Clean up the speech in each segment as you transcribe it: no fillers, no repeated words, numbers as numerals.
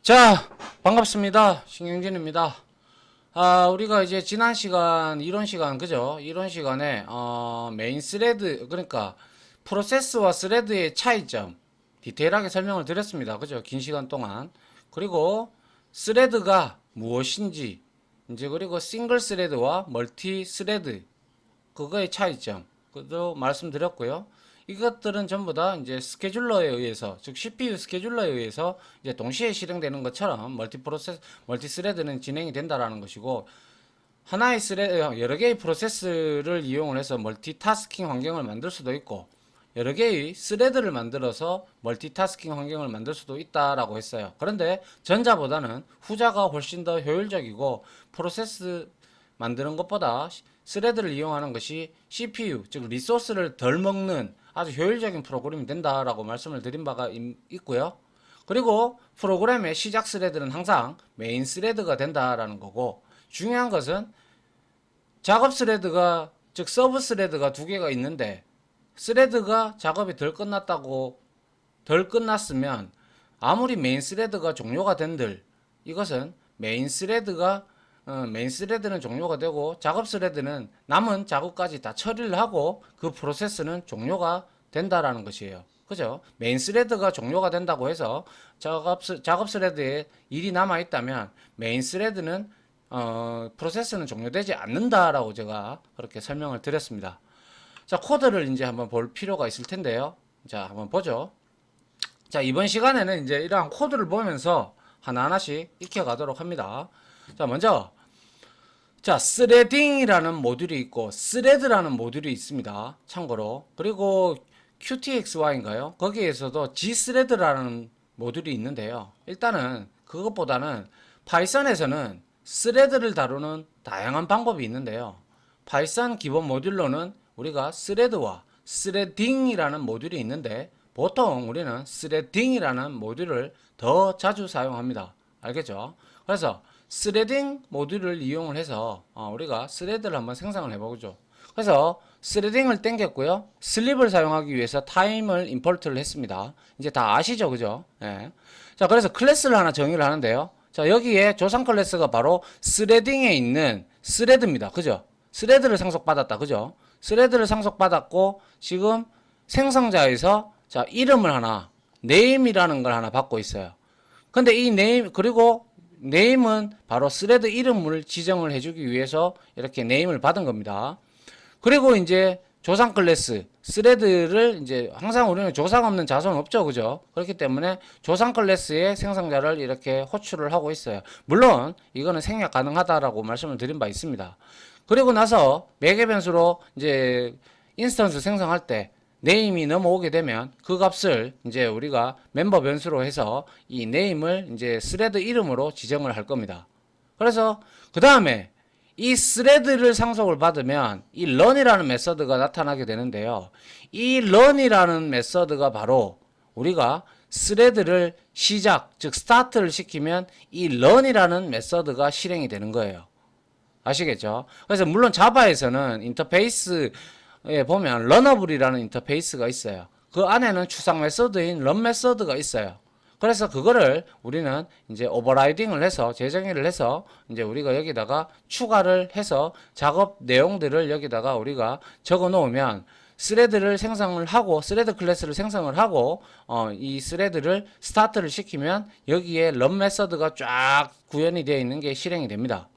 자, 반갑습니다. 신경진입니다. 우리가 이제 지난 시간, 이론 시간, 그죠? 이론 시간에, 메인 스레드, 그러니까, 프로세스와 스레드의 차이점, 디테일하게 설명을 드렸습니다. 그죠? 긴 시간 동안. 그리고, 스레드가 무엇인지, 이제, 그리고 싱글 스레드와 멀티 스레드, 그거의 차이점, 그도 말씀드렸고요. 이것들은 전부 다 이제 스케줄러에 의해서, 즉 CPU 스케줄러에 의해서 이제 동시에 실행되는 것처럼 멀티 스레드는 진행이 된다라는 것이고, 하나의 스레드, 여러 개의 프로세스를 이용을 해서 멀티타스킹 환경을 만들 수도 있고, 여러 개의 스레드를 만들어서 멀티타스킹 환경을 만들 수도 있다라고 했어요. 그런데 전자보다는 후자가 훨씬 더 효율적이고, 프로세스 만드는 것보다 스레드를 이용하는 것이 CPU, 즉 리소스를 덜 먹는 아주 효율적인 프로그램이 된다라고 말씀을 드린 바가 있고요. 그리고 프로그램의 시작 스레드는 항상 메인 스레드가 된다라는 거고, 중요한 것은 작업 스레드가, 즉 서브 스레드가 두 개가 있는데, 스레드가 작업이 덜 끝났으면 아무리 메인 스레드가 종료가 된들, 이것은 메인 스레드는 종료가 되고 작업 스레드는 남은 작업까지 다 처리를 하고 그 프로세스는 종료가 된다라는 것이에요. 그죠? 메인 스레드가 종료가 된다고 해서 작업 스레드에 일이 남아 있다면 메인 스레드는 프로세스는 종료되지 않는다라고 제가 그렇게 설명을 드렸습니다. 자, 코드를 이제 한번 볼 필요가 있을 텐데요. 자, 한번 보죠. 자, 이번 시간에는 이제 이러한 코드를 보면서 하나하나씩 익혀가도록 합니다. 자, 먼저 자, 스레딩이라는 모듈이 있고 스레드라는 모듈이 있습니다. 참고로. 그리고 QTXY인가요? 거기에서도 G스레드라는 모듈이 있는데요. 일단은 그것보다는 파이썬에서는 스레드를 다루는 다양한 방법이 있는데요. 파이썬 기본 모듈로는 우리가 스레드와 스레딩이라는 모듈이 있는데 보통 우리는 스레딩이라는 모듈을 더 자주 사용합니다. 알겠죠? 그래서 스레딩 모듈을 이용을 해서 우리가 스레드를 한번 생성을 해보죠. 그래서 스레딩을 땡겼고요. 슬립을 사용하기 위해서 타임을 임포트를 했습니다. 이제 다 아시죠? 그죠? 예. 자, 그래서 클래스를 하나 정의를 하는데요. 자, 여기에 조상 클래스가 바로 스레딩에 있는 스레드입니다. 그죠? 스레드를 상속받았다. 그죠? 스레드를 상속받았고 지금 생성자에서 자, 이름을 하나, 네임이라는 걸 하나 받고 있어요. 근데 이 네임, 그리고 네임은 바로 스레드 이름을 지정을 해주기 위해서 이렇게 네임을 받은 겁니다. 그리고 이제 조상 클래스, 스레드를 이제 항상 우리는 조상 없는 자손 없죠. 그죠? 그렇기 때문에 조상 클래스의 생성자를 이렇게 호출을 하고 있어요. 물론 이거는 생략 가능하다라고 말씀을 드린 바 있습니다. 그리고 나서 매개 변수로 이제 인스턴스 생성할 때 네임이 넘어오게 되면 그 값을 이제 우리가 멤버 변수로 해서 이 네임을 이제 스레드 이름으로 지정을 할 겁니다. 그래서 그 다음에 이 스레드를 상속을 받으면 이 run이라는 메서드가 나타나게 되는데요. 이 run이라는 메서드가 바로 우리가 스레드를 시작, 즉 스타트를 시키면 이 run이라는 메서드가 실행이 되는 거예요. 아시겠죠? 그래서 물론 자바에서는 인터페이스에 보면 런어블이라는 인터페이스가 있어요. 그 안에는 추상 메서드인 런 메서드가 있어요. 그래서 그거를 우리는 이제 오버라이딩을 해서 재정의를 해서 이제 우리가 여기다가 추가를 해서 작업 내용들을 여기다가 우리가 적어 놓으면 스레드를 생성을 하고 스레드 클래스를 생성을 하고 이 스레드를 스타트를 시키면 여기에 런 메서드가 쫙 구현이 되어 있는 게 실행이 됩니다.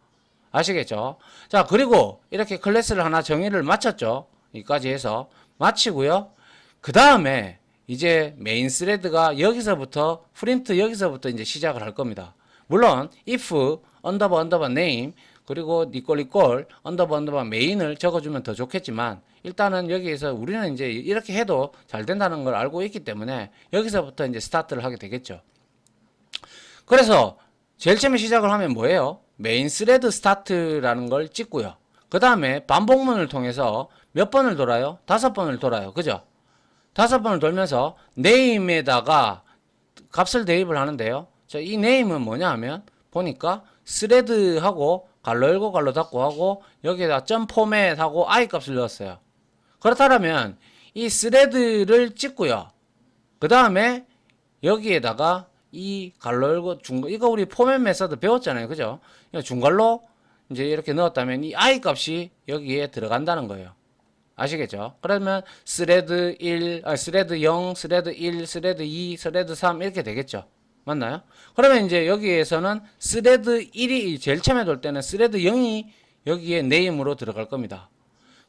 아시겠죠? 자, 그리고 이렇게 클래스를 하나 정의를 마쳤죠. 여기까지 해서 마치고요. 그 다음에 이제 메인 스레드가 여기서부터 프린트 여기서부터 이제 시작을 할 겁니다. 물론 if 언더바 name 그리고 니꼴 언더바 메인을 적어주면 더 좋겠지만 일단은 여기에서 우리는 이제 이렇게 해도 잘 된다는 걸 알고 있기 때문에 여기서부터 이제 스타트를 하게 되겠죠. 그래서 제일 처음에 시작을 하면 뭐예요? 메인 스레드 스타트라는 걸 찍고요. 그 다음에 반복문을 통해서 몇 번을 돌아요? 5번을 돌아요. 그죠? 5번을 돌면서 네임에다가 값을 대입을 하는데요. 자, 이 네임은 뭐냐 하면 보니까 스레드하고 갈로 열고 갈로 닫고 하고 여기에다 점 포맷하고 i 값을 넣었어요. 그렇다면 이 스레드를 찍고요. 그 다음에 여기에다가 이 갈로 열고 이거 우리 포맷 메서드 배웠잖아요. 그죠? 중괄로 이제 이렇게 넣었다면 이 i 값이 여기에 들어간다는 거예요. 아시겠죠? 그러면 스레드 1, 스레드 0, 스레드 1, 스레드 2, 스레드 3 이렇게 되겠죠. 맞나요? 그러면 이제 여기에서는 스레드 1이 제일 처음에 돌 때는 스레드 0이 여기에 네임으로 들어갈 겁니다.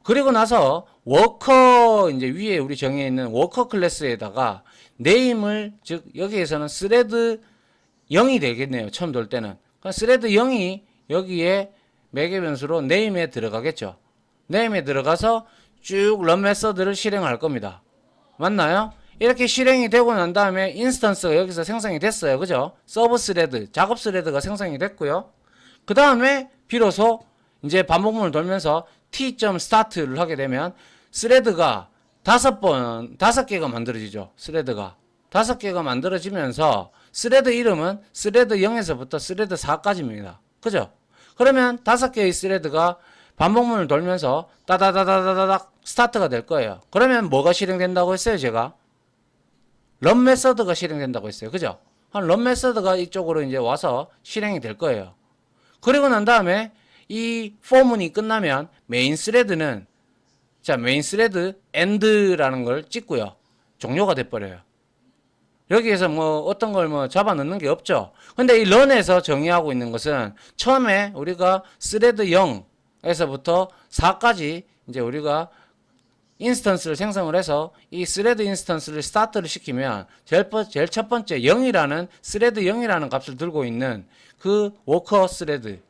그리고 나서 워커 이제 위에 우리 정해 있는 워커 클래스에다가 네임을 즉 여기에서는 스레드 0이 되겠네요. 처음 돌 때는. 그러니까 스레드 0이 여기에 매개 변수로 네임에 들어가겠죠. 네임에 들어가서 쭉 런 메서드를 실행할 겁니다. 맞나요? 이렇게 실행이 되고 난 다음에 인스턴스가 여기서 생성이 됐어요. 그죠? 서브 스레드, 작업 스레드가 생성이 됐고요. 그 다음에 비로소 이제 반복문을 돌면서 t.start를 하게 되면 스레드가 다섯 개가 만들어지죠. 스레드가. 5개가 만들어지면서 스레드 이름은 스레드 0에서부터 스레드 4까지입니다. 그죠? 그러면 5개의 스레드가 반복문을 돌면서 따다다다다닥 스타트가 될 거예요. 그러면 뭐가 실행된다고 했어요, 제가? 런 메서드가 실행된다고 했어요. 그죠? 런 메서드가 이쪽으로 이제 와서 실행이 될 거예요. 그리고 난 다음에 이 포문이 끝나면 메인 스레드는 자, 메인 스레드 end라는 걸 찍고요. 종료가 돼 버려요. 여기에서 뭐 어떤 걸 뭐 잡아 넣는 게 없죠. 근데 이 런에서 정의하고 있는 것은 처음에 우리가 스레드 0에서부터 4까지 이제 우리가 인스턴스를 생성을 해서 이 스레드 인스턴스를 스타트를 시키면 제일 첫 번째 0이라는 스레드 0이라는 값을 들고 있는 그 워커 스레드,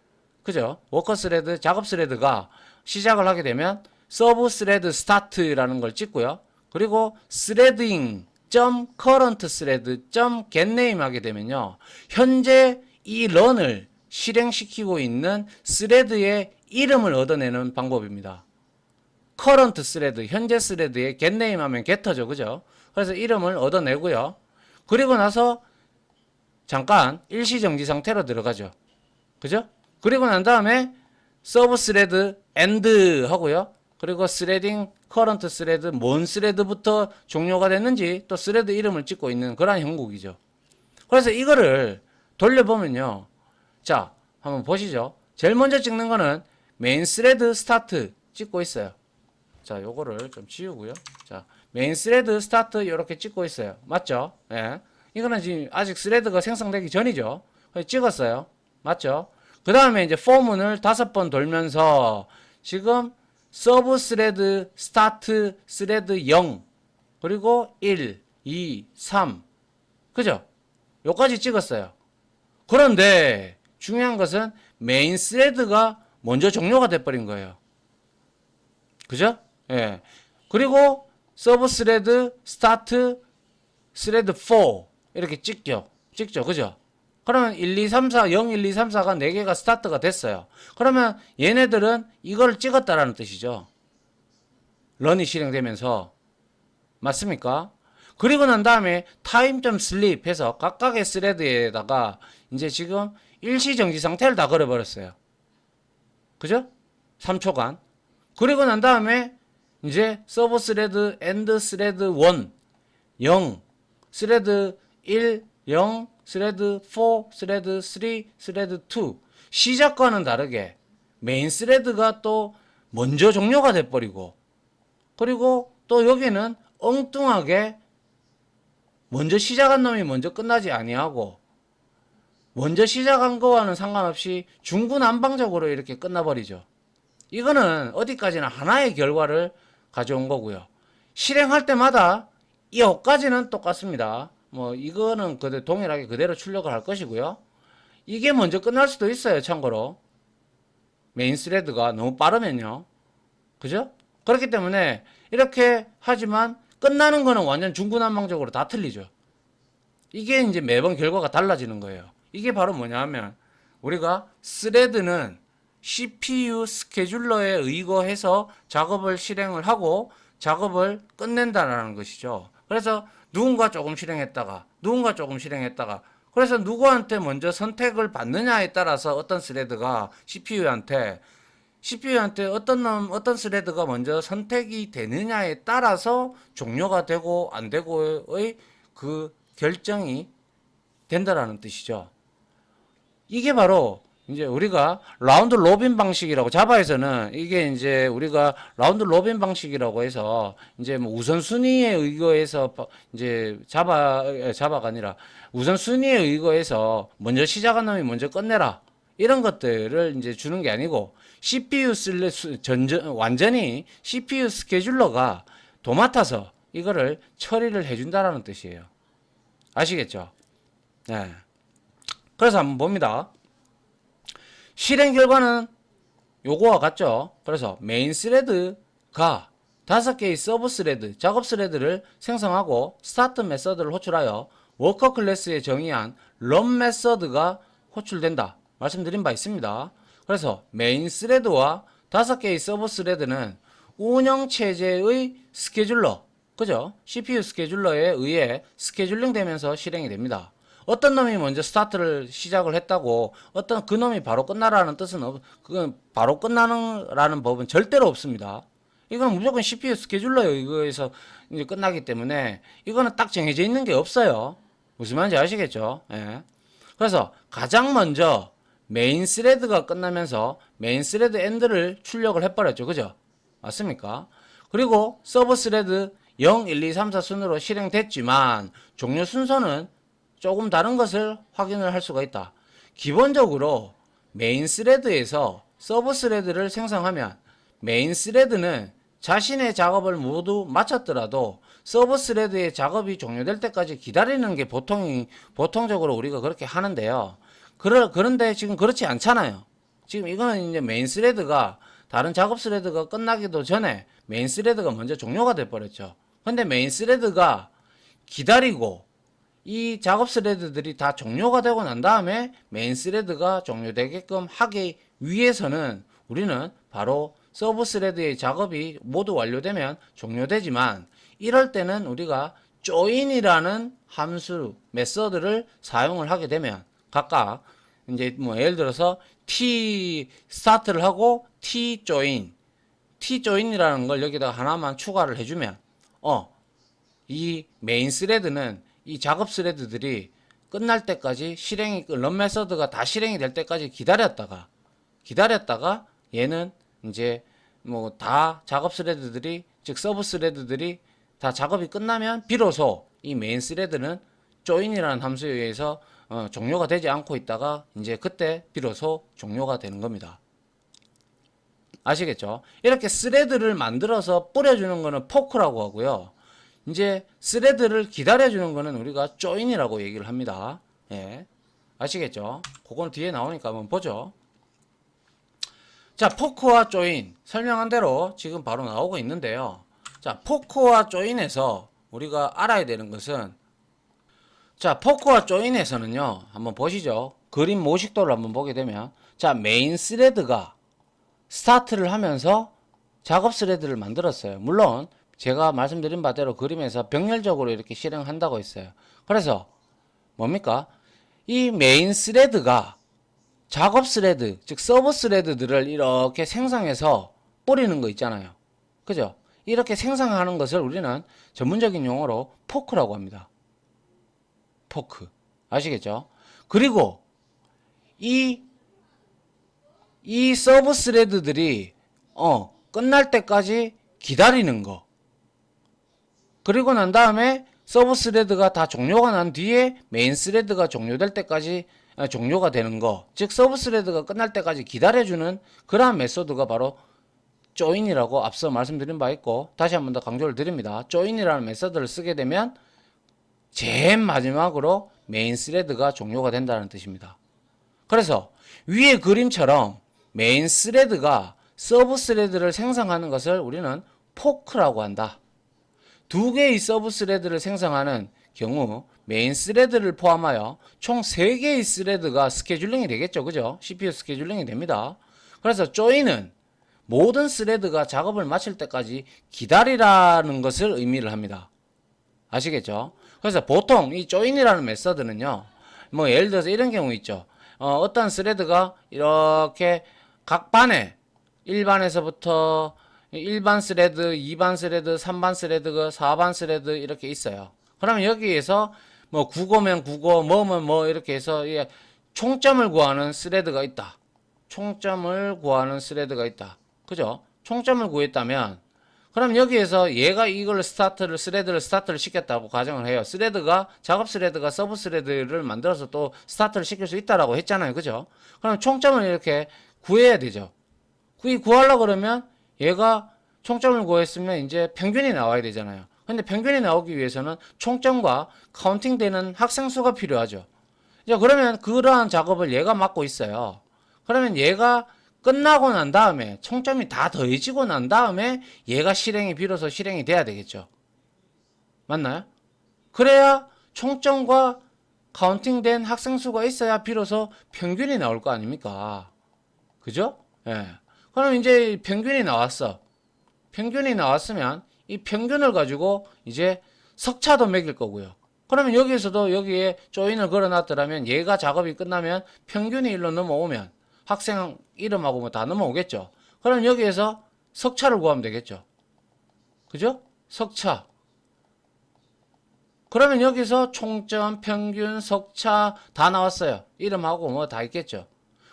그죠? 워커 스레드, 작업 스레드가 시작을 하게 되면 서브 스레드 스타트라는 걸 찍고요. 그리고 스레딩 current thread getName 하게 되면요. 현재 이 런을 실행시키고 있는 스레드의 이름을 얻어내는 방법입니다. current thread, 현재 스레드에 getName 하면 get터죠. 그죠? 그래서 이름을 얻어내고요. 그리고 나서 잠깐 일시정지 상태로 들어가죠. 그죠? 그리고 난 다음에 서브 스레드 end 하고요. 그리고 스레딩 커런트 스레드 뭔 스레드부터 종료가 됐는지 또 스레드 이름을 찍고 있는 그런 형국이죠. 그래서 이거를 돌려보면요. 자, 한번 보시죠. 제일 먼저 찍는 거는 메인 스레드 스타트 찍고 있어요. 자, 요거를 좀 지우고요. 자, 메인 스레드 스타트 이렇게 찍고 있어요. 맞죠? 예. 이거는 지금 아직 스레드가 생성되기 전이죠. 찍었어요. 맞죠? 그 다음에 이제 포문을 5번 돌면서 지금 서브 스레드 스타트 스레드 0 그리고 1, 2, 3 그죠? 요까지 찍었어요. 그런데 중요한 것은 메인 스레드가 먼저 종료가 돼버린 거예요. 그죠? 예. 그리고 서브 스레드 스타트 스레드 4 이렇게 찍죠. 그죠? 그러면 1, 2, 3, 4, 0, 1, 2, 3, 4가 4개가 스타트가 됐어요. 그러면 얘네들은 이걸 찍었다라는 뜻이죠. 런이 실행되면서. 맞습니까? 그리고 난 다음에 time.sleep 해서 각각의 스레드에다가 이제 지금 일시정지 상태를 다 걸어버렸어요. 그죠? 3초간. 그리고 난 다음에 이제 서브 스레드 end 스레드 1 0 스레드 1 0 스레드 4, 스레드 3, 스레드 2 시작과는 다르게 메인 스레드가 또 먼저 종료가 돼버리고 그리고 또 여기는 엉뚱하게 먼저 시작한 놈이 먼저 끝나지 아니하고 먼저 시작한 거와는 상관없이 중구난방적으로 이렇게 끝나버리죠. 이거는 어디까지나 하나의 결과를 가져온 거고요. 실행할 때마다 이 호까지는 똑같습니다. 뭐 이거는 그대로 동일하게 그대로 출력을 할 것이고요. 이게 먼저 끝날 수도 있어요. 참고로 메인 스레드가 너무 빠르면요. 그죠? 그렇기 때문에 이렇게 하지만 끝나는 거는 완전 중구난방적으로 다 틀리죠. 이게 이제 매번 결과가 달라지는 거예요. 이게 바로 뭐냐 하면 우리가 스레드는 CPU 스케줄러에 의거해서 작업을 실행을 하고 작업을 끝낸다라는 것이죠. 그래서 누군가 조금 실행했다가 누군가 조금 실행했다가 그래서 누구한테 먼저 선택을 받느냐에 따라서 어떤 스레드가 CPU한테 어떤 스레드가 먼저 선택이 되느냐에 따라서 종료가 되고 안 되고의 그 결정이 된다라는 뜻이죠. 이게 바로 이제 우리가 라운드 로빈 방식이라고, 자바에서는 이게 이제 우리가 라운드 로빈 방식이라고 해서 이제 뭐 우선순위에 의거해서 이제 자바가 아니라 우선순위에 의거해서 먼저 시작한 놈이 먼저 끝내라, 이런 것들을 이제 주는 게 아니고 CPU 완전히 CPU 스케줄러가 도맡아서 이거를 처리를 해준다라는 뜻이에요. 아시겠죠? 네. 그래서 한번 봅니다. 실행 결과는 요거와 같죠. 그래서 메인 스레드가 5개의 서브 스레드, 작업 스레드를 생성하고 스타트 메서드를 호출하여 워커 클래스에 정의한 런 메서드가 호출된다 말씀드린 바 있습니다. 그래서 메인 스레드와 5개의 서브 스레드는 운영 체제의 스케줄러, 그죠? CPU 스케줄러에 의해 스케줄링 되면서 실행이 됩니다. 어떤 놈이 먼저 스타트를 시작을 했다고 어떤 그 놈이 바로 끝나라는 뜻은 그건 바로 끝나는 법은 절대로 없습니다. 이건 무조건 CPU 스케줄러에 의해서 이제 끝나기 때문에 이거는 딱 정해져 있는 게 없어요. 무슨 말인지 아시겠죠? 예. 그래서 가장 먼저 메인 스레드가 끝나면서 메인 스레드 엔드를 출력을 해버렸죠. 그죠? 맞습니까? 그리고 서브 스레드 0, 1, 2, 3, 4 순으로 실행됐지만 종료 순서는 조금 다른 것을 확인을 할 수가 있다. 기본적으로 메인 스레드에서 서브 스레드를 생성하면 메인 스레드는 자신의 작업을 모두 마쳤더라도 서브 스레드의 작업이 종료될 때까지 기다리는 게 보통적으로 우리가 그렇게 하는데요. 그런데 지금 그렇지 않잖아요. 지금 이거는 이제 메인 스레드가 다른 작업 스레드가 끝나기도 전에 메인 스레드가 먼저 종료가 돼 버렸죠. 근데 메인 스레드가 기다리고 이 작업 스레드들이 다 종료가 되고 난 다음에 메인 스레드가 종료되게끔 하기 위해서는 우리는 바로 서브 스레드의 작업이 모두 완료되면 종료되지만, 이럴 때는 우리가 join이라는 함수 메서드를 사용을 하게 되면 각각 이제 뭐 예를 들어서 t 스타트를 하고 t join이라는 걸 여기다가 하나만 추가를 해주면 이 메인 스레드는 이 작업 스레드들이 끝날 때까지 런 메서드가 다 실행이 될 때까지 기다렸다가 얘는 이제 뭐 다 작업 스레드들이, 즉 서브 스레드들이 다 작업이 끝나면 비로소 이 메인 스레드는 join이라는 함수에 의해서 종료가 되지 않고 있다가 이제 그때 비로소 종료가 되는 겁니다. 아시겠죠? 이렇게 스레드를 만들어서 뿌려주는 거는 포크라고 하고요. 이제 스레드를 기다려주는 거는 우리가 join이라고 얘기를 합니다. 예. 아시겠죠? 그건 뒤에 나오니까 한번 보죠. 자, 포크와 join 설명한 대로 지금 바로 나오고 있는데요. 자, 포크와 join에서 우리가 알아야 되는 것은, 자, 포크와 join에서는요, 한번 보시죠. 그림 모식도를 한번 보게 되면, 자, 메인 스레드가 스타트를 하면서 작업 스레드를 만들었어요. 물론 제가 말씀드린 바대로 그림에서 병렬적으로 이렇게 실행한다고 했어요. 그래서 뭡니까? 이 메인 스레드가 작업 스레드, 즉 서브 스레드들을 이렇게 생성해서 뿌리는 거 있잖아요. 그죠? 이렇게 생성하는 것을 우리는 전문적인 용어로 포크라고 합니다. 포크. 아시겠죠? 그리고 이 서브 스레드들이 끝날 때까지 기다리는 거, 그리고 난 다음에 서브 스레드가 다 종료가 난 뒤에 메인 스레드가 종료될 때까지 종료가 되는 거, 즉 서브 스레드가 끝날 때까지 기다려주는 그러한 메소드가 바로 join이라고 앞서 말씀드린 바 있고, 다시 한 번 더 강조를 드립니다. join이라는 메소드를 쓰게 되면 제일 마지막으로 메인 스레드가 종료가 된다는 뜻입니다. 그래서 위의 그림처럼 메인 스레드가 서브 스레드를 생성하는 것을 우리는 포크라고 한다. 두 개의 서브 스레드를 생성하는 경우 메인 스레드를 포함하여 총 3개의 스레드가 스케줄링이 되겠죠. 그죠? CPU 스케줄링이 됩니다. 그래서 join은 모든 스레드가 작업을 마칠 때까지 기다리라는 것을 의미를 합니다. 아시겠죠? 그래서 보통 이 join이라는 메서드는요, 뭐 예를 들어서 이런 경우 있죠. 어떤 스레드가 이렇게 각 반에 1반에서부터 1반 스레드, 2반 스레드, 3반 스레드, 4반 스레드 이렇게 있어요. 그러면 여기에서 뭐 국어면 국어, 뭐면 뭐 이렇게 해서 총점을 구하는 스레드가 있다. 총점을 구하는 스레드가 있다. 그죠? 총점을 구했다면 그럼 여기에서 얘가 이걸 스레드를 스타트를 시켰다고 가정을 해요. 작업 스레드가 서브 스레드를 만들어서 또 스타트를 시킬 수 있다라고 했잖아요. 그죠? 그럼 총점을 이렇게 구해야 되죠. 구하려고 그러면 얘가 총점을 구했으면 이제 평균이 나와야 되잖아요. 근데 평균이 나오기 위해서는 총점과 카운팅 되는 학생 수가 필요하죠. 이제 그러면 그러한 작업을 얘가 맡고 있어요. 그러면 얘가 끝나고 난 다음에 총점이 다 더해지고 난 다음에 얘가 비로소 실행이 돼야 되겠죠. 맞나요? 그래야 총점과 카운팅된 학생 수가 있어야 비로소 평균이 나올 거 아닙니까? 그죠? 예. 그럼 이제 평균이 나왔어. 평균이 나왔으면 이 평균을 가지고 이제 석차도 매길 거고요. 그러면 여기에서도 여기에 조인을 걸어놨더라면 얘가 작업이 끝나면 평균이 1로 넘어오면 학생 이름하고 뭐 다 넘어오겠죠. 그럼 여기에서 석차를 구하면 되겠죠. 그죠? 석차. 그러면 여기서 총점, 평균, 석차 다 나왔어요. 이름하고 뭐 다 있겠죠.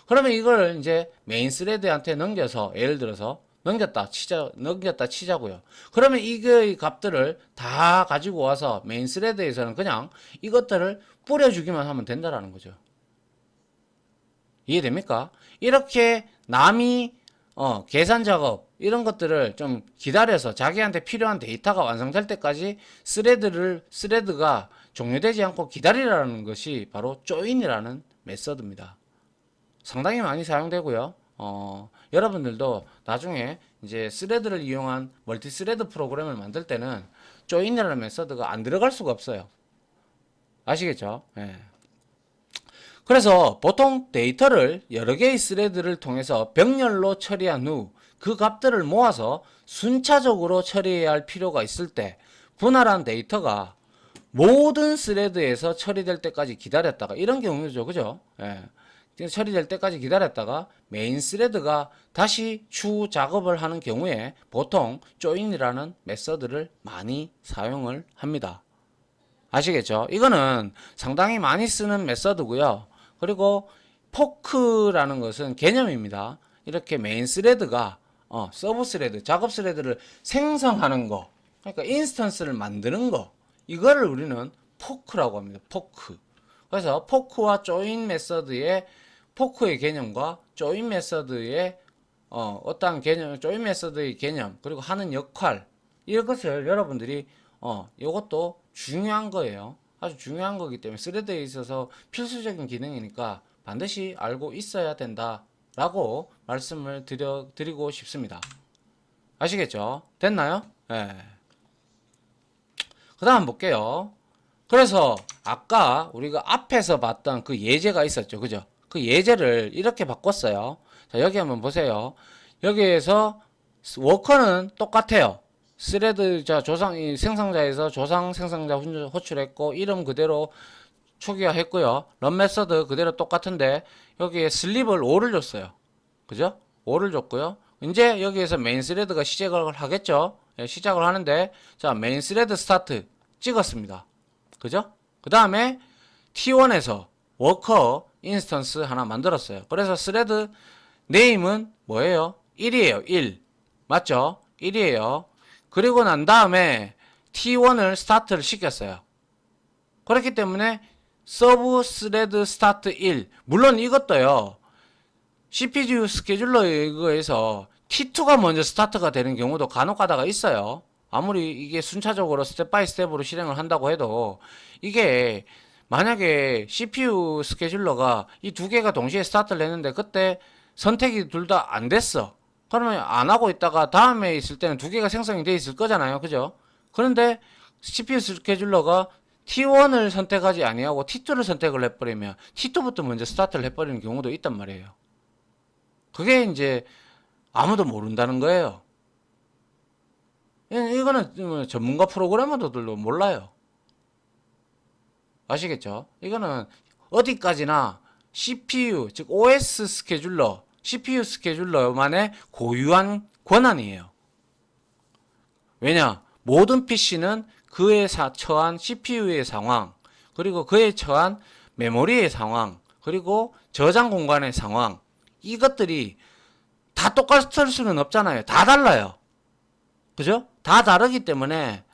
그러면 이걸 이제 메인 스레드한테 넘겨서 예를 들어서 넘겼다 치자고요. 그러면 이거의 값들을 다 가지고 와서 메인 스레드에서는 그냥 이것들을 뿌려주기만 하면 된다라는 거죠. 이해됩니까? 이렇게 남이 계산 작업 이런 것들을 좀 기다려서 자기한테 필요한 데이터가 완성될 때까지 스레드가 종료되지 않고 기다리라는 것이 바로 조인이라는 메서드입니다. 상당히 많이 사용되고요. 여러분들도 나중에 이제 스레드를 이용한 멀티 스레드 프로그램을 만들 때는 조인이라는 메서드가 안 들어갈 수가 없어요. 아시겠죠? 예. 그래서 보통 데이터를 여러 개의 스레드를 통해서 병렬로 처리한 후 그 값들을 모아서 순차적으로 처리해야 할 필요가 있을 때 분할한 데이터가 모든 스레드에서 처리될 때까지 기다렸다가 이런 경우죠. 그죠? 예. 처리될 때까지 기다렸다가 메인 스레드가 다시 추후 작업을 하는 경우에 보통 조인이라는 메서드를 많이 사용을 합니다. 아시겠죠? 이거는 상당히 많이 쓰는 메서드고요. 그리고 포크라는 것은 개념입니다. 이렇게 메인 스레드가 서브 스레드, 작업 스레드를 생성하는 거, 그러니까 인스턴스를 만드는 거, 이거를 우리는 포크라고 합니다. 포크. 그래서 포크와 조인 메서드의 포크의 개념과 조인 메서드의 어떠한 개념, 조인 메서드의 개념, 그리고 하는 역할, 이것을 여러분들이 이것도 중요한 거예요. 아주 중요한 거기 때문에 스레드에 있어서 필수적인 기능이니까 반드시 알고 있어야 된다라고 말씀을 드리고 싶습니다. 아시겠죠? 됐나요? 네. 그 다음 볼게요. 그래서 아까 우리가 앞에서 봤던 그 예제가 있었죠. 그죠? 그 예제를 이렇게 바꿨어요. 자, 여기 한번 보세요. 여기에서 워커는 똑같아요. 스레드 생성자에서 조상 생성자 호출했고 이름 그대로 초기화했고요. 런 메서드 그대로 똑같은데 여기에 슬립을 5를 줬어요. 그죠? 5를 줬고요. 이제 여기에서 메인 스레드가 시작을 하겠죠. 예, 시작을 하는데 자, 메인 스레드 스타트 찍었습니다. 그죠? 그 다음에 T1에서 워커 인스턴스 하나 만들었어요. 그래서 스레드 네임은 뭐예요? 1이에요. 1. 맞죠? 1이에요. 그리고 난 다음에 T1을 스타트를 시켰어요. 그렇기 때문에 서브 스레드 스타트 1. 물론 이것도요. CPU 스케줄러에서 T2가 먼저 스타트가 되는 경우도 간혹 가다가 있어요. 아무리 이게 순차적으로 스텝 바이 스텝으로 실행을 한다고 해도 이게 만약에 CPU 스케줄러가 이 두 개가 동시에 스타트를 했는데 그때 선택이 둘 다 안 됐어. 그러면 안 하고 있다가 다음에 있을 때는 두 개가 생성이 돼 있을 거잖아요. 그죠? 그런데 CPU 스케줄러가 T1을 선택하지 아니하고 T2를 선택을 해버리면 T2부터 먼저 스타트를 해버리는 경우도 있단 말이에요. 그게 이제 아무도 모른다는 거예요. 이거는 전문가 프로그래머들도 몰라요. 아시겠죠? 이거는 어디까지나 CPU, 즉 OS 스케줄러, CPU 스케줄러만의 고유한 권한이에요. 왜냐? 모든 PC는 그에 처한 CPU의 상황, 그리고 그에 처한 메모리의 상황, 그리고 저장 공간의 상황, 이것들이 다 똑같을 수는 없잖아요. 다 달라요. 그죠? 다 다르기 때문에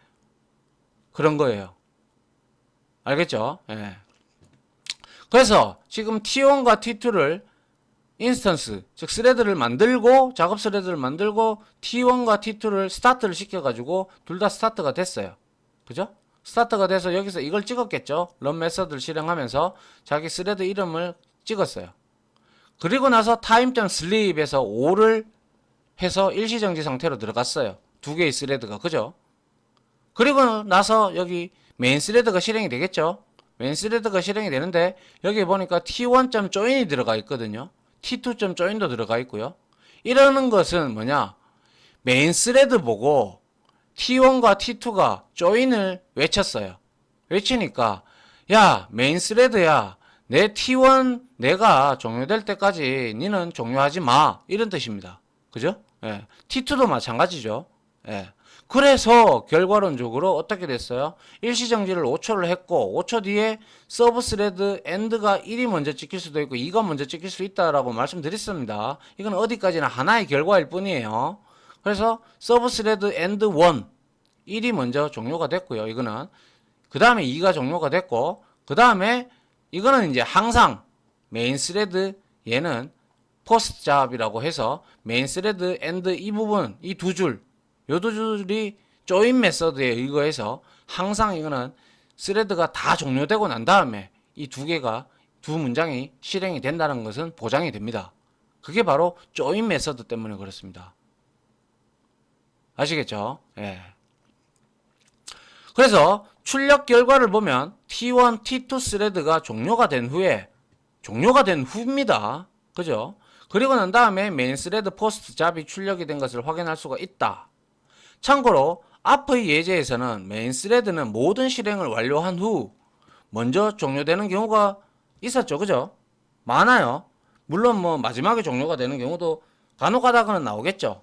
그런 거예요. 알겠죠? 예. 그래서 지금 T1과 T2를 인스턴스, 즉 스레드를 만들고, 작업 스레드를 만들고 T1과 T2를 스타트를 시켜가지고 둘 다 스타트가 됐어요. 그죠? 스타트가 돼서 여기서 이걸 찍었겠죠? 런 메서드를 실행하면서 자기 스레드 이름을 찍었어요. 그리고 나서 time.sleep에서 5를 해서 일시정지 상태로 들어갔어요. 두 개의 스레드가. 그죠? 그리고 나서 여기 메인 스레드가 실행이 되겠죠? 메인 스레드가 실행이 되는데 여기 보니까 t1.join이 들어가 있거든요. t2.join도 들어가 있고요. 이러는 것은 뭐냐? 메인 스레드 보고 t1과 t2가 join을 외쳤어요. 외치니까 야 메인 스레드야 내 t1 내가 종료될 때까지 니는 종료하지 마 이런 뜻입니다. 그죠? 예. t2도 마찬가지죠. 예. 그래서 결과론적으로 어떻게 됐어요? 일시정지를 5초를 했고 5초 뒤에 서브 스레드 end가 1이 먼저 찍힐 수도 있고 2가 먼저 찍힐 수 있다라고 말씀드렸습니다. 이건 어디까지나 하나의 결과일 뿐이에요. 그래서 서브 스레드 end 1 1이 먼저 종료가 됐고요. 이거는 그 다음에 2가 종료가 됐고 그 다음에 이거는 이제 항상 메인 스레드 얘는 포스트 잡이라고 해서 메인 스레드 end 이 부분 이 두 줄 요 두 줄이 조인 메서드에 의거해서 항상 이거는 스레드가 다 종료되고 난 다음에 이 두 개가 두 문장이 실행이 된다는 것은 보장이 됩니다. 그게 바로 조인 메서드 때문에 그렇습니다. 아시겠죠? 예. 그래서 출력 결과를 보면 T1, T2 스레드가 종료가 된 후입니다. 그죠? 그리고 난 다음에 메인 스레드 포스트 잡이 출력이 된 것을 확인할 수가 있다. 참고로 앞의 예제에서는 메인 스레드는 모든 실행을 완료한 후 먼저 종료되는 경우가 있었죠. 그죠? 많아요. 물론 뭐 마지막에 종료가 되는 경우도 간혹 가다가는 나오겠죠.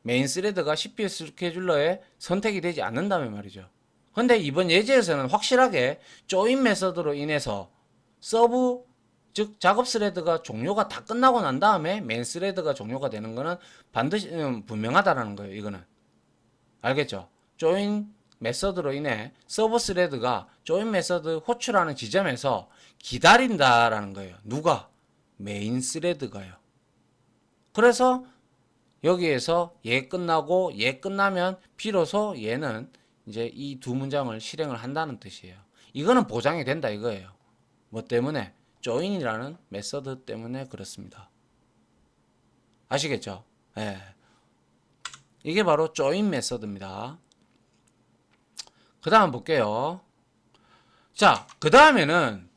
메인 스레드가 CPU 스케줄러에 선택이 되지 않는다면 말이죠. 근데 이번 예제에서는 확실하게 조인 메서드로 인해서 서브 즉 작업 스레드가 종료가 다 끝나고 난 다음에 메인 스레드가 종료가 되는 거는 반드시 분명하다라는 거예요. 이거는 알겠죠? 조인 메서드로 인해 서브 스레드가 조인 메서드 호출하는 지점에서 기다린다라는 거예요. 누가? 메인 스레드가요. 그래서 여기에서 얘 끝나고 얘 끝나면 비로소 얘는 이제 이 두 문장을 실행을 한다는 뜻이에요. 이거는 보장이 된다 이거예요. 뭐 때문에? join이라는 메서드 때문에 그렇습니다. 아시겠죠? 예. 이게 바로 join 메서드입니다. 그 다음 볼게요. 자, 그 다음에는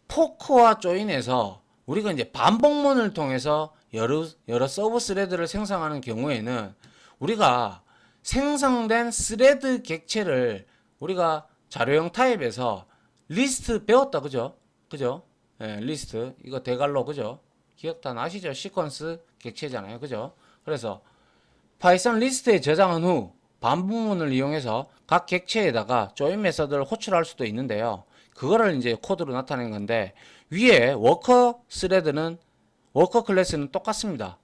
포크와 join에서 우리가 이제 반복문을 통해서 여러 서브 스레드를 생성하는 경우에는 우리가 생성된 스레드 객체를 우리가 자료형 타입에서 리스트 배웠다. 그죠? 그죠? 예, 리스트. 이거 대갈로. 그죠? 기억 다 나시죠? 시퀀스 객체잖아요. 그죠? 그래서 파이썬 리스트에 저장한 후 반복문을 이용해서 각 객체에다가 조인 메서드를 호출할 수도 있는데요. 그거를 이제 코드로 나타낸 건데 위에 워커 스레드는 워커 클래스는 똑같습니다.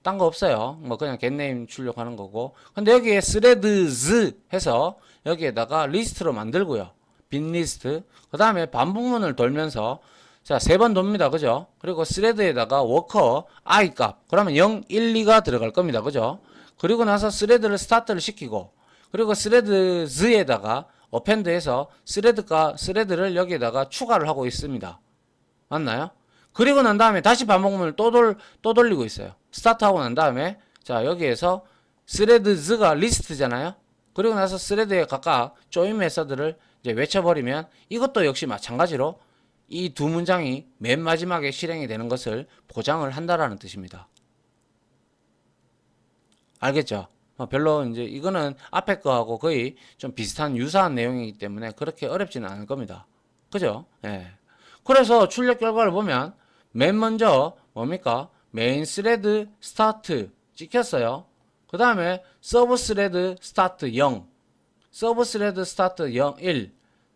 딴 거 없어요. 뭐 그냥 getName 출력하는 거고. 근데 여기에 threads 해서 여기에다가 리스트로 만들고요. 빈 리스트. 그 다음에 반복문을 돌면서 자, 3번 돕니다. 그죠? 그리고 스레드에다가 워커 i 값. 그러면 0, 1, 2가 들어갈 겁니다. 그죠? 그리고 나서 스레드를 스타트를 시키고 그리고 스레드즈에다가 어펜드해서 스레드를 여기에다가 추가를 하고 있습니다. 맞나요? 그리고 난 다음에 다시 반복문을 또 돌리고 있어요. 스타트하고 난 다음에 자 여기에서 스레드즈가 리스트잖아요. 그리고 나서 스레드에 각각 조인 메서드를 이제 외쳐버리면 이것도 역시 마찬가지로 이 두 문장이 맨 마지막에 실행이 되는 것을 보장을 한다라는 뜻입니다. 알겠죠? 별로 이제 이거는 앞에 거하고 거의 좀 비슷한 유사한 내용이기 때문에 그렇게 어렵지는 않을 겁니다. 그죠? 예. 그래서 출력 결과를 보면 맨 먼저 뭡니까? 메인 스레드 스타트 찍혔어요. 그 다음에 서브 스레드 스타트 0, 서브 스레드 스타트 0, 1,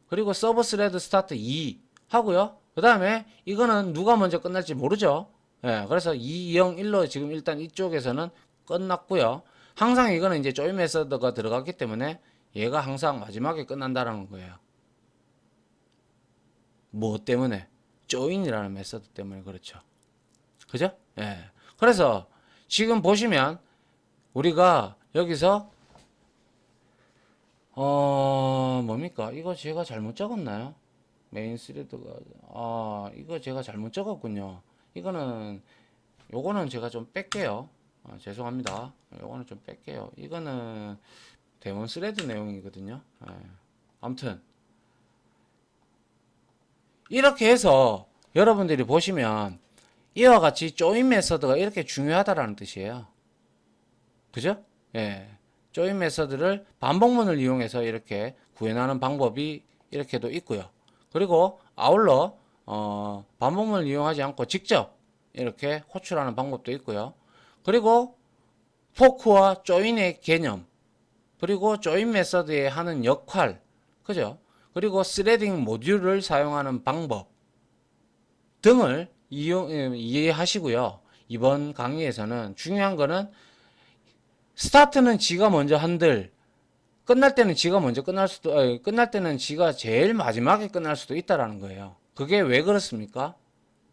그리고 서브 스레드 스타트 2 하고요. 그 다음에 이거는 누가 먼저 끝날지 모르죠. 예, 그래서 2, 0, 1로 지금 일단 이쪽에서는 끝났고요. 항상 이거는 이제 조인 메서드가 들어갔기 때문에 얘가 항상 마지막에 끝난다라는 거예요. 뭐 때문에? 조인이라는 메서드 때문에 그렇죠. 그죠? 예. 그래서 지금 보시면 우리가 여기서 뭡니까? 이거 제가 잘못 적었나요? 메인 스레드가 이거 제가 잘못 적었군요. 이거는 요거는 제가 좀 뺄게요. 죄송합니다. 요거는 좀 뺄게요. 이거는 데몬 스레드 내용이거든요. 예. 아무튼 이렇게 해서 여러분들이 보시면 이와 같이 조인 메서드가 이렇게 중요하다라는 뜻이에요. 그죠? 예. 조인 메서드를 반복문을 이용해서 이렇게 구현하는 방법이 이렇게도 있고요. 그리고 아울러 반복문을 이용하지 않고 직접 이렇게 호출하는 방법도 있고요. 그리고 포크와 조인의 개념, 그리고 조인 메서드에 하는 역할, 그죠? 그리고 스레딩 모듈을 사용하는 방법 등을 이해하시고요. 이번 강의에서는 중요한 거는 스타트는 지가 먼저 한들 끝날 때는 지가 먼저 끝날 때는 지가 제일 마지막에 끝날 수도 있다라는 거예요. 그게 왜 그렇습니까?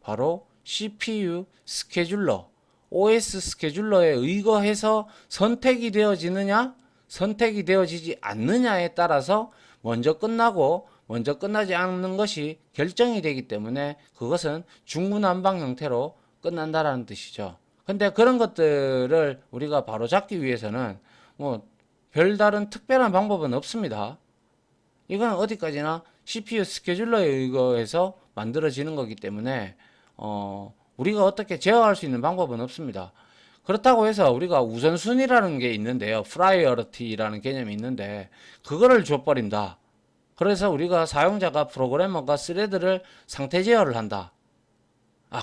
바로 CPU 스케줄러, OS 스케줄러에 의거해서 선택이 되어지느냐, 선택이 되어지지 않느냐에 따라서 먼저 끝나고 먼저 끝나지 않는 것이 결정이 되기 때문에 그것은 중구난방 형태로 끝난다라는 뜻이죠. 근데 그런 것들을 우리가 바로 잡기 위해서는 뭐 별다른 특별한 방법은 없습니다. 이건 어디까지나 CPU 스케줄러에 의거해서 만들어지는 거기 때문에 우리가 어떻게 제어할 수 있는 방법은 없습니다. 그렇다고 해서 우리가 우선순위라는 게 있는데요. 프라이어리티라는 개념이 있는데 그거를 줘버린다. 그래서 우리가 사용자가 프로그래머가 스레드를 상태 제어를 한다.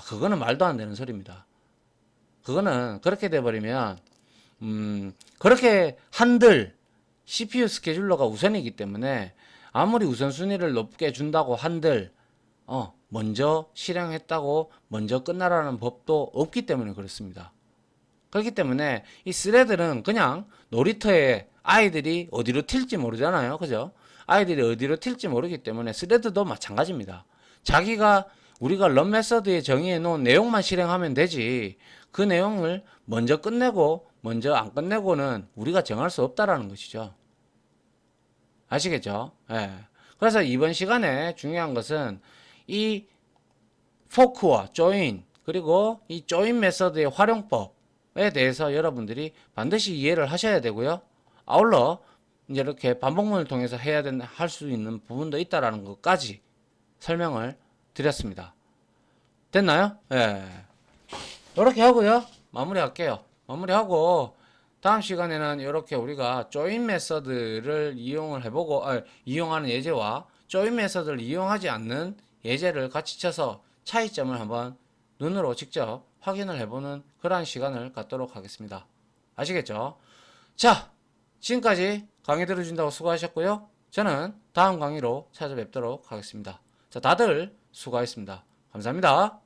그거는 말도 안 되는 소리입니다. 그거는 그렇게 돼버리면 그렇게 한들 CPU 스케줄러가 우선이기 때문에 아무리 우선순위를 높게 준다고 한들 먼저 실행했다고 먼저 끝나라는 법도 없기 때문에 그렇습니다. 그렇기 때문에 이 스레드는 그냥 놀이터에 아이들이 어디로 튈지 모르잖아요. 그죠? 아이들이 어디로 튈지 모르기 때문에 스레드도 마찬가지입니다. 우리가 런 메서드에 정의해 놓은 내용만 실행하면 되지 그 내용을 먼저 끝내고 먼저 안 끝내고는 우리가 정할 수 없다라는 것이죠. 아시겠죠? 예. 그래서 이번 시간에 중요한 것은 이 포크와 조인 그리고 이 조인 메서드의 활용법에 대해서 여러분들이 반드시 이해를 하셔야 되고요. 아울러 이제 이렇게 반복문을 통해서 할 수 있는 부분도 있다라는 것까지 설명을 드렸습니다. 됐나요? 예. 이렇게 하고요. 마무리할게요. 마무리하고 다음 시간에는 이렇게 우리가 조인 메서드를 이용을 해보고 이용하는 예제와 조인 메서드를 이용하지 않는 예제를 같이 쳐서 차이점을 한번 눈으로 직접 확인을 해보는 그러한 시간을 갖도록 하겠습니다. 아시겠죠? 자, 지금까지 강의 들어준다고 수고하셨고요. 저는 다음 강의로 찾아뵙도록 하겠습니다. 자, 다들 수고하셨습니다. 감사합니다.